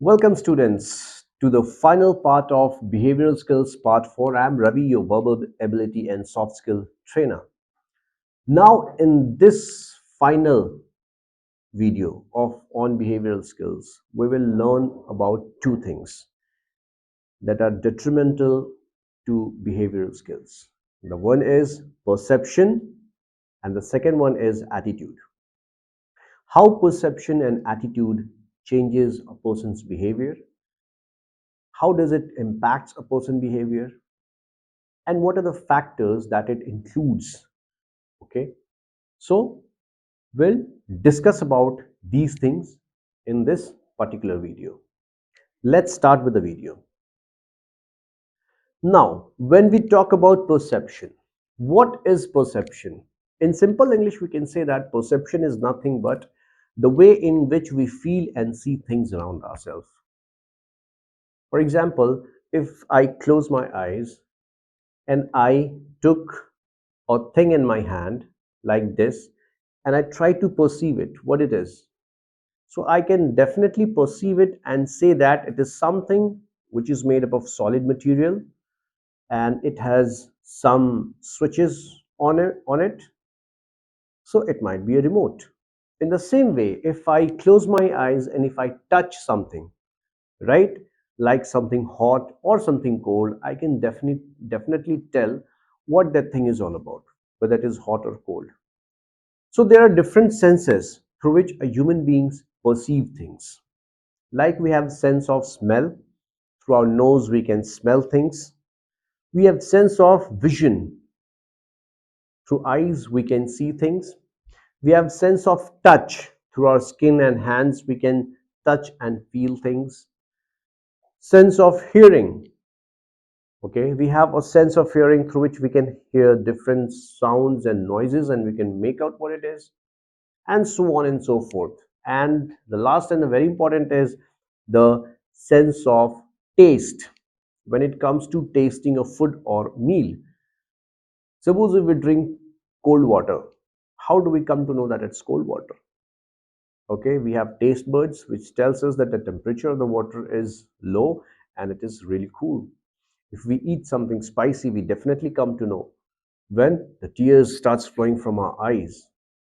Welcome, students, to the final part of Behavioral Skills Part 4. I'm Ravi, your verbal ability and soft skill trainer. Now, in this final video on behavioral skills, we will learn about two things that are detrimental to behavioral skills. The one is perception, and the second one is attitude. How perception and attitude changes a person's behavior, how does it impact a person's behavior, and what are the factors that it includes. Okay, so we'll discuss about these things in this particular video. Let's start with the video. Now, when we talk about perception, what is perception? In simple English, we can say that perception is nothing but the way in which we feel and see things around ourselves. For example, if I close my eyes and I took a thing in my hand like this and I try to perceive it, what it is. So I can definitely perceive it and say that it is something which is made up of solid material and it has some switches on it. So it might be a remote. In the same way, if I close my eyes and if I touch something, right, like something hot or something cold, I can definitely tell what that thing is all about, whether it is hot or cold. So there are different senses through which a human beings perceive things. Like we have sense of smell, through our nose we can smell things. We have sense of vision, through eyes we can see things. We have sense of touch, through our skin and hands we can touch and feel things. Sense of hearing, okay, we have a sense of hearing through which we can hear different sounds and noises and we can make out what it is, and so on and so forth. And the last and the very important is the sense of taste. When it comes to tasting a food or meal, suppose if we drink cold water, how do we come to know that it's cold water? Okay, we have taste buds which tells us that the temperature of the water is low and it is really cool. If we eat something spicy, we definitely come to know when the tears starts flowing from our eyes,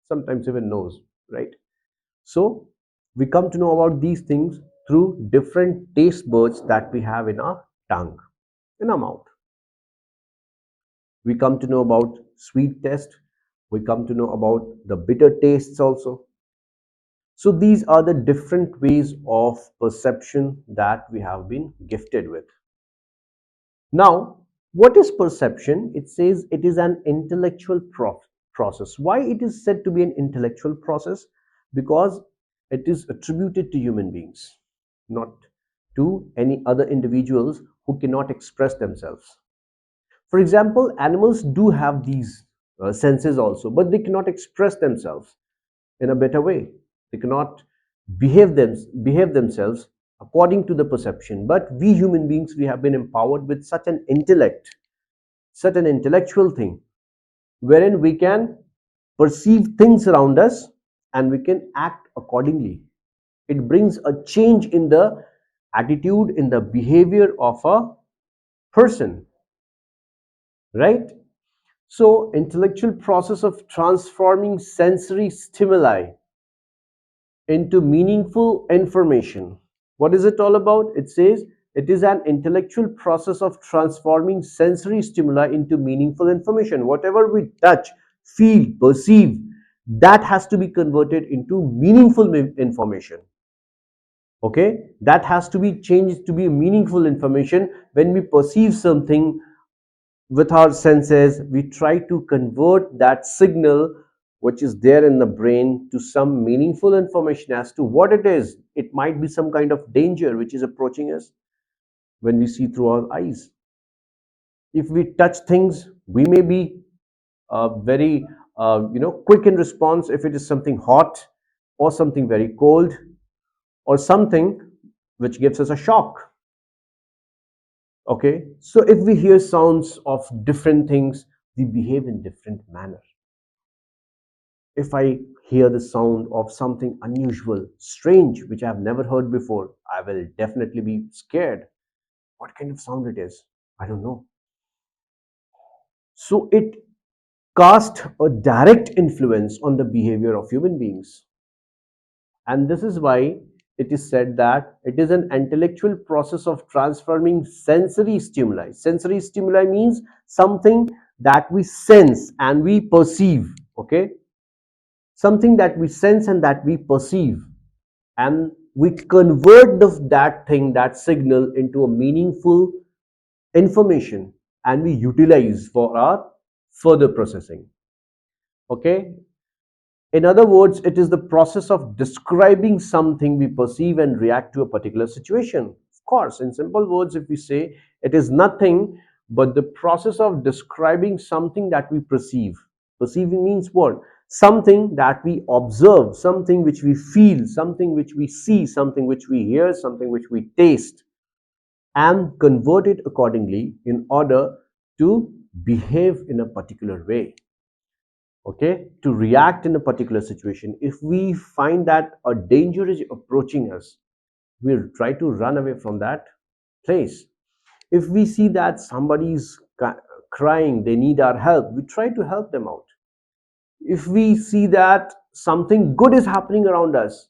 sometimes even nose, right? So we come to know about these things through different taste buds that we have in our tongue, in our mouth. We come to know about sweet taste. We come to know about the bitter tastes also. So these are the different ways of perception that we have been gifted with. Now, what is perception? It says it is an intellectual process. Why it is said to be an intellectual process? Because it is attributed to human beings, not to any other individuals who cannot express themselves. For example, animals do have these senses also, but they cannot express themselves in a better way. They cannot behave themselves according to the perception. But we human beings, we have been empowered with such an intellect, such an intellectual thing, wherein we can perceive things around us and we can act accordingly. It brings a change in the attitude, in the behavior of a person, right? So, intellectual process of transforming sensory stimuli into meaningful information. What is it all about? It says it is an intellectual process of transforming sensory stimuli into meaningful information. Whatever we touch, feel, perceive, that has to be converted into meaningful information. Okay, that has to be changed to be meaningful information. When we perceive something with our senses, we try to convert that signal which is there in the brain to some meaningful information as to what it is. It might be some kind of danger which is approaching us when we see through our eyes. If we touch things, we may be very quick in response if it is something hot or something very cold or something which gives us a shock. Okay, so if we hear sounds of different things, we behave in different manner. If I hear the sound of something unusual, strange, which I've never heard before, I will definitely be scared. What kind of sound it is? I don't know. So it casts a direct influence on the behavior of human beings. And this is why it is said that it is an intellectual process of transforming sensory stimuli. Sensory stimuli means something that we sense and we perceive, okay? Something that we sense and that we perceive, and we convert that thing, that signal, into a meaningful information, and we utilize for our further processing, okay? In other words, it is the process of describing something we perceive and react to a particular situation. Of course, in simple words, if we say, it is nothing but the process of describing something that we perceive. Perceiving means what? Something that we observe, something which we feel, something which we see, something which we hear, something which we taste, and convert it accordingly in order to behave in a particular way, okay, to react in a particular situation. If we find that a danger is approaching us, we'll try to run away from that place. If we see that somebody is crying, they need our help, we try to help them out. If we see that something good is happening around us,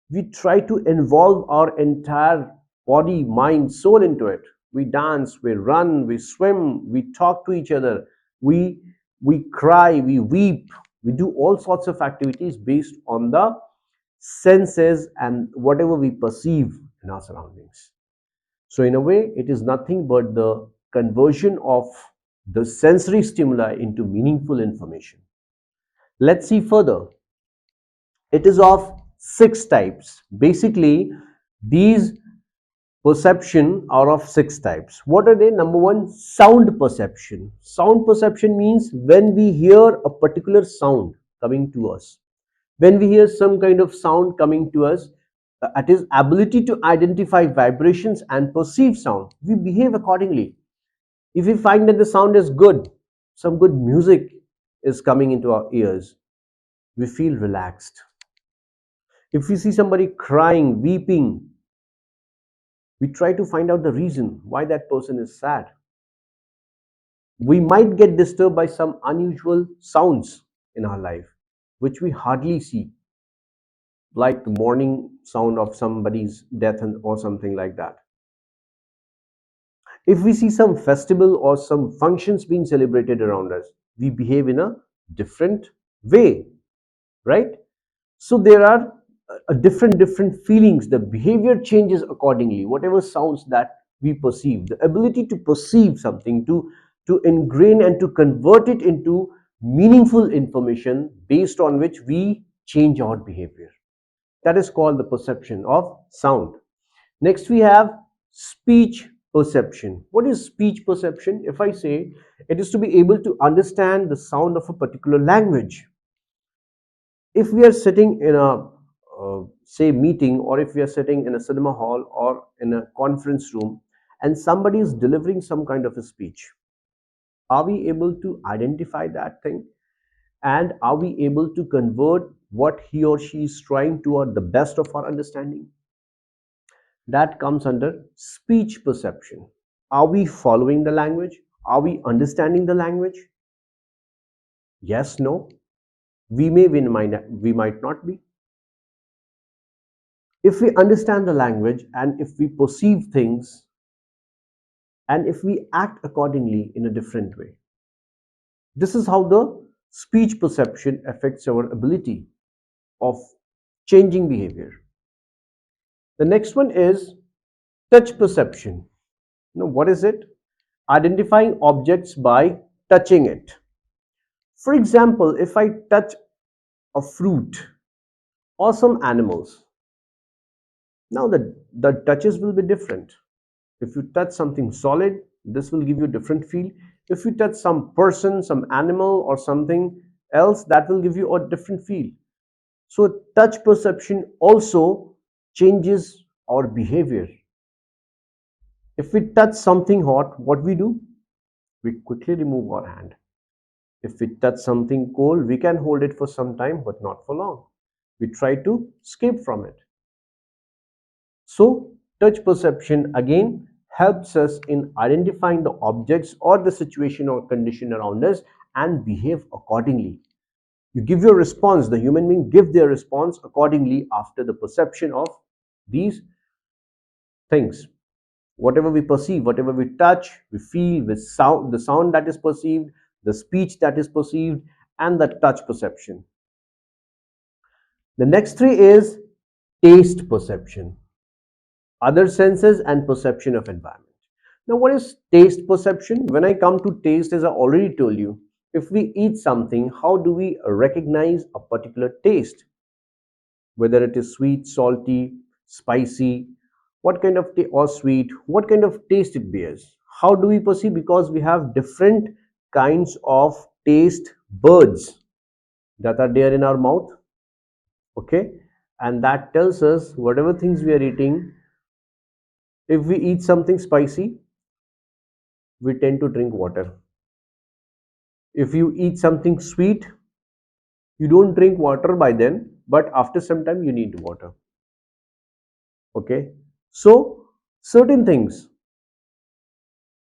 we try to involve our entire body, mind, soul into it. We dance, we run, we swim, we talk to each other, we we cry, we weep, we do all sorts of activities based on the senses and whatever we perceive in our surroundings. So in a way, it is nothing but the conversion of the sensory stimuli into meaningful information. Let's see further. It is of six types. Basically, these perception are of six types. What are they? Number one, sound perception. Sound perception means when we hear a particular sound coming to us. When we hear some kind of sound coming to us, it is ability to identify vibrations and perceive sound. We behave accordingly. If we find that the sound is good, some good music is coming into our ears, we feel relaxed. If we see somebody crying, weeping, we try to find out the reason why that person is sad. We might get disturbed by some unusual sounds in our life, which we hardly see, like the morning sound of somebody's death or something like that. If we see some festival or some functions being celebrated around us, we behave in a different way, right? So there are different feelings. The behavior changes accordingly. Whatever sounds that we perceive, the ability to perceive something, to ingrain and to convert it into meaningful information based on which we change our behavior. That is called the perception of sound. Next, we have speech perception. What is speech perception? If I say, it is to be able to understand the sound of a particular language. If we are sitting in a say meeting, or if we are sitting in a cinema hall or in a conference room, and somebody is delivering some kind of a speech, are we able to identify that thing, and are we able to convert what he or she is trying to, or the best of our understanding? That comes under speech perception. Are we following the language? Are we understanding the language? Yes, no. We might not be. If we understand the language, and if we perceive things, and if we act accordingly in a different way, this is how the speech perception affects our ability of changing behavior. The next one is touch perception. What is it? Identifying objects by touching it. For example, if I touch a fruit or some animals, now the touches will be different. If you touch something solid, this will give you a different feel. If you touch some person, some animal, or something else, that will give you a different feel. So touch perception also changes our behavior. If we touch something hot, what we do? We quickly remove our hand. If we touch something cold, we can hold it for some time, but not for long. We try to escape from it. So, touch perception again helps us in identifying the objects or the situation or condition around us and behave accordingly. You give your response, the human being give their response accordingly after the perception of these things. Whatever we perceive, whatever we touch, we feel, with sound, the sound that is perceived, the speech that is perceived, and the touch perception. The next three is taste perception, other senses, and perception of environment. Now, what is taste perception? When I come to taste, as I already told you, if we eat something, how do we recognize a particular taste? Whether it is sweet, salty, spicy, what kind of or sweet, what kind of taste it bears. How do we perceive? Because we have different kinds of taste buds that are there in our mouth, okay, and that tells us whatever things we are eating. If we eat something spicy, we tend to drink water. If you eat something sweet, you don't drink water by then, but after some time you need water, okay. So certain things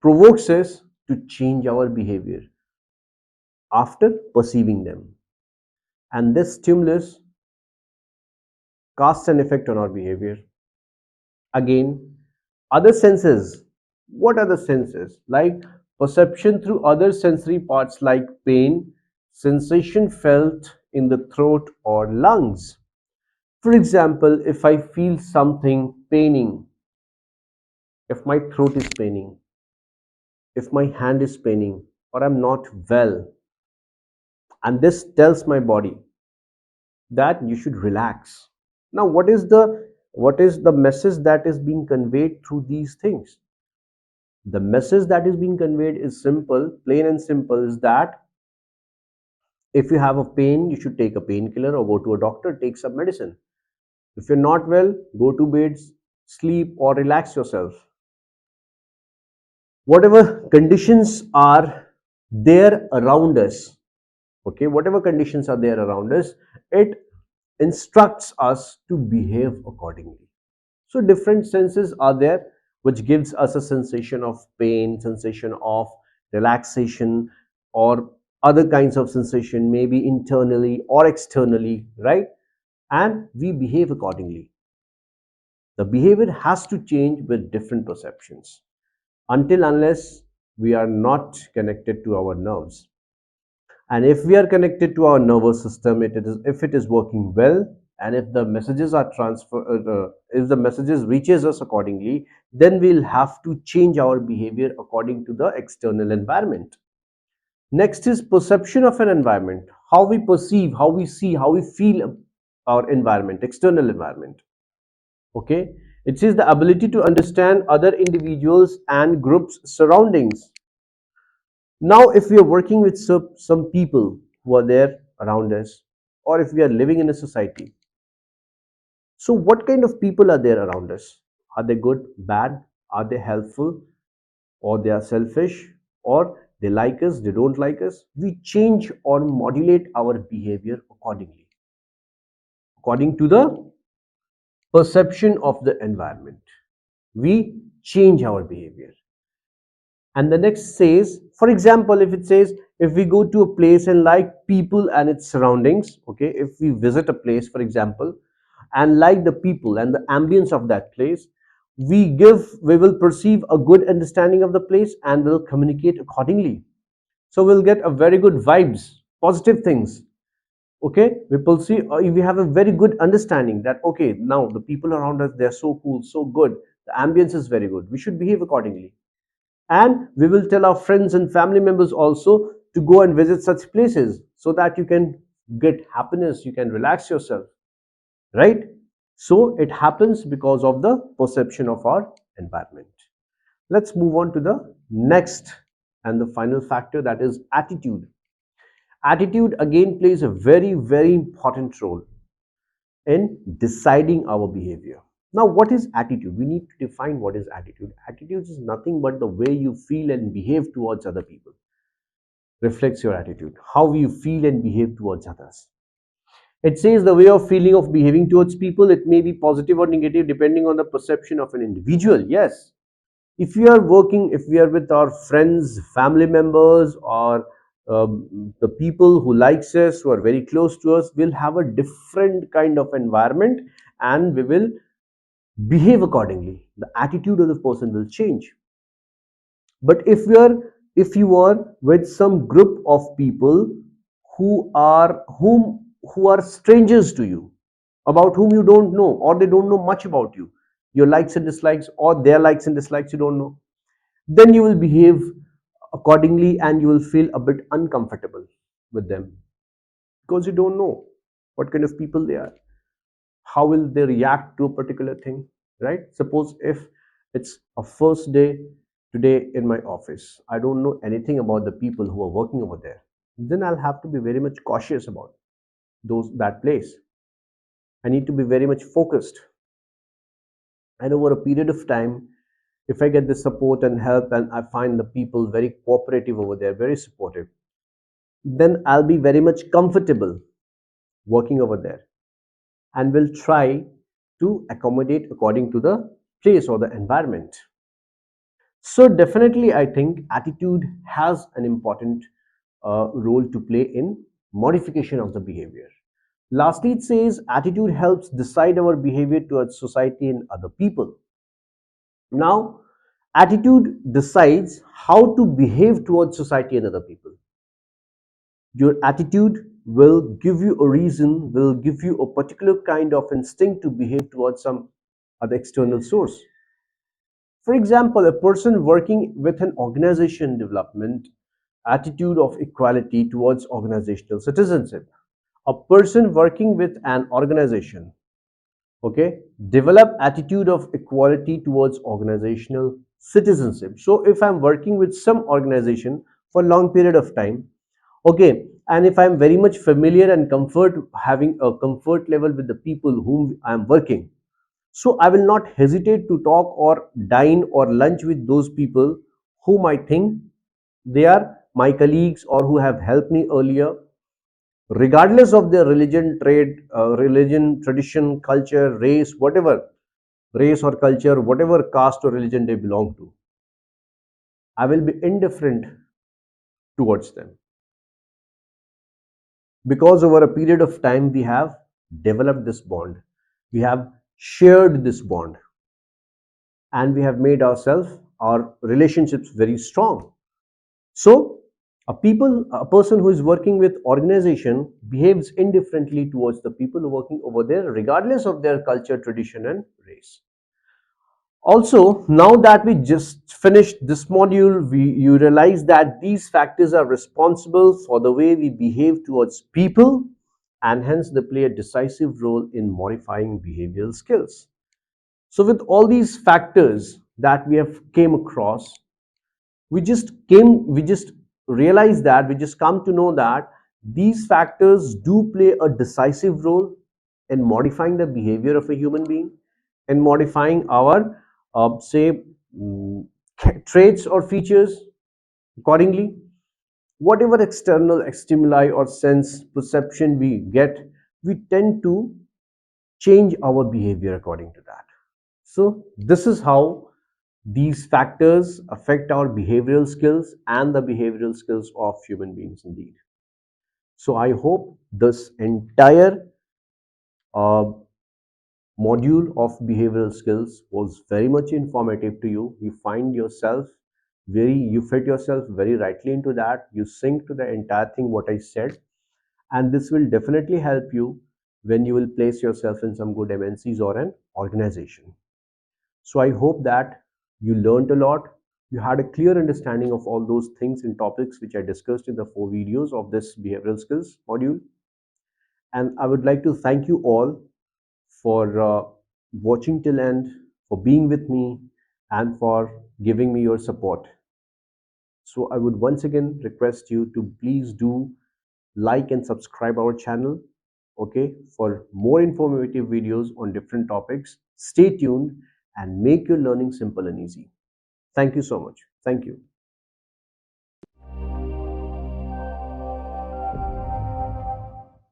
provokes us to change our behavior after perceiving them, and this stimulus casts an effect on our behavior. Again, other senses. What are the senses? Like perception through other sensory parts like pain, sensation felt in the throat or lungs. For example, if I feel something paining, if my throat is paining, if my hand is paining, or I'm not well, and this tells my body that you should relax. Now, what is the message that is being conveyed through these things? The message that is being conveyed is simple, plain and simple, is that if you have a pain, you should take a painkiller or go to a doctor, take some medicine. If you're not well, go to bed, sleep, or relax yourself. Whatever conditions are there around us, okay, whatever conditions are there around us, it instructs us to behave accordingly. So different senses are there which gives us a sensation of pain, sensation of relaxation, or other kinds of sensation, maybe internally or externally, right? And we behave accordingly. The behavior has to change with different perceptions until unless we are not connected to our nerves. And if we are connected to our nervous system, if it is working well, and if the messages are if the messages reaches us accordingly, then we'll have to change our behavior according to the external environment. Next is perception of an environment, how we perceive, how we see, how we feel our environment, external environment, okay. It says the ability to understand other individuals and groups surroundings. Now, if we are working with some people who are there around us, or if we are living in a society, so what kind of people are there around us? Are they good, bad? Are they helpful, or they are selfish, or they like us, they don't like us? We change or modulate our behavior according to the perception of the environment. We change our behavior. And the next says, for example, if it says, if we go to a place and like people and its surroundings, okay, if we visit a place, for example, and like the people and the ambience of that place, we will perceive a good understanding of the place and will communicate accordingly. So we'll get a very good vibes, positive things, okay. We have a very good understanding that, okay, now the people around us, they're so cool, so good, the ambience is very good, we should behave accordingly. And we will tell our friends and family members also to go and visit such places so that you can get happiness, you can relax yourself, right? So it happens because of the perception of our environment. Let's move on to the next and the final factor, that is attitude. Attitude again plays a very, very important role in deciding our behavior. Now, what is attitude? We need to define what is attitude. Attitude is nothing but the way you feel and behave towards other people. reflects your attitude, how you feel and behave towards others. It says the way of feeling of behaving towards people, it may be positive or negative depending on the perception of an individual. Yes, if we are working, if we are with our friends, family members, or the people who likes us, who are very close to us, we'll have a different kind of environment, and we will behave accordingly. The attitude of the person will change. But if you are with some group of people who are strangers to you, about whom you don't know, or they don't know much about you, your likes and dislikes, or their likes and dislikes you don't know, then you will behave accordingly, and you will feel a bit uncomfortable with them, because you don't know what kind of people they are, how will they react to a particular thing, right? Suppose if it's a first day today in my office, I don't know anything about the people who are working over there, then I'll have to be very much cautious about those that place. I need to be very much focused, and over a period of time, if I get the support and help, and I find the people very cooperative over there, very supportive, then I'll be very much comfortable working over there, and will try to accommodate according to the place or the environment. So definitely, I think attitude has an important role to play in modification of the behavior. Lastly, it says attitude helps decide our behavior towards society and other people. Now, attitude decides how to behave towards society and other people. Your attitude will give you a reason, will give you a particular kind of instinct to behave towards some other external source. For example, a person working with an organization development attitude of equality towards organizational citizenship. A person working with an organization, okay, develop attitude of equality towards organizational citizenship. So if I'm working with some organization for a long period of time, okay, and if I'm very much familiar and comfort, having a comfort level with the people whom I'm working, so I will not hesitate to talk or dine or lunch with those people whom I think they are my colleagues or who have helped me earlier, regardless of their religion, religion, tradition, culture, race, whatever, race or culture, whatever caste or religion they belong to. I will be indifferent towards them, because over a period of time we have developed this bond, we have shared this bond, and we have made ourselves, our relationships, very strong. So a person who is working with organization behaves indifferently towards the people who are working over there, regardless of their culture, tradition, and race. Also, now that we just finished this module, you realize that these factors are responsible for the way we behave towards people, and hence they play a decisive role in modifying behavioral skills. So with all these factors that we have came across, we just realized that, we just come to know that these factors do play a decisive role in modifying the behavior of a human being, and modifying our say mm, traits or features accordingly. Whatever external stimuli or sense perception we get, we tend to change our behavior according to that. So this is how these factors affect our behavioral skills and the behavioral skills of human beings indeed. So I hope this entire uh, module of behavioral skills was very much informative to you. You find yourself you fit yourself very rightly into that. You sync to the entire thing what I said, and this will definitely help you when you will place yourself in some good MNCs or an organization. So I hope that you learned a lot. You had a clear understanding of all those things and topics which I discussed in the 4 videos of this behavioral skills module. And I would like to thank you all for watching till end, for being with me, and for giving me your support. So I would once again request you to please do like and subscribe our channel, okay, for more informative videos on different topics. Stay tuned and make your learning simple and easy. Thank you so much. Thank you.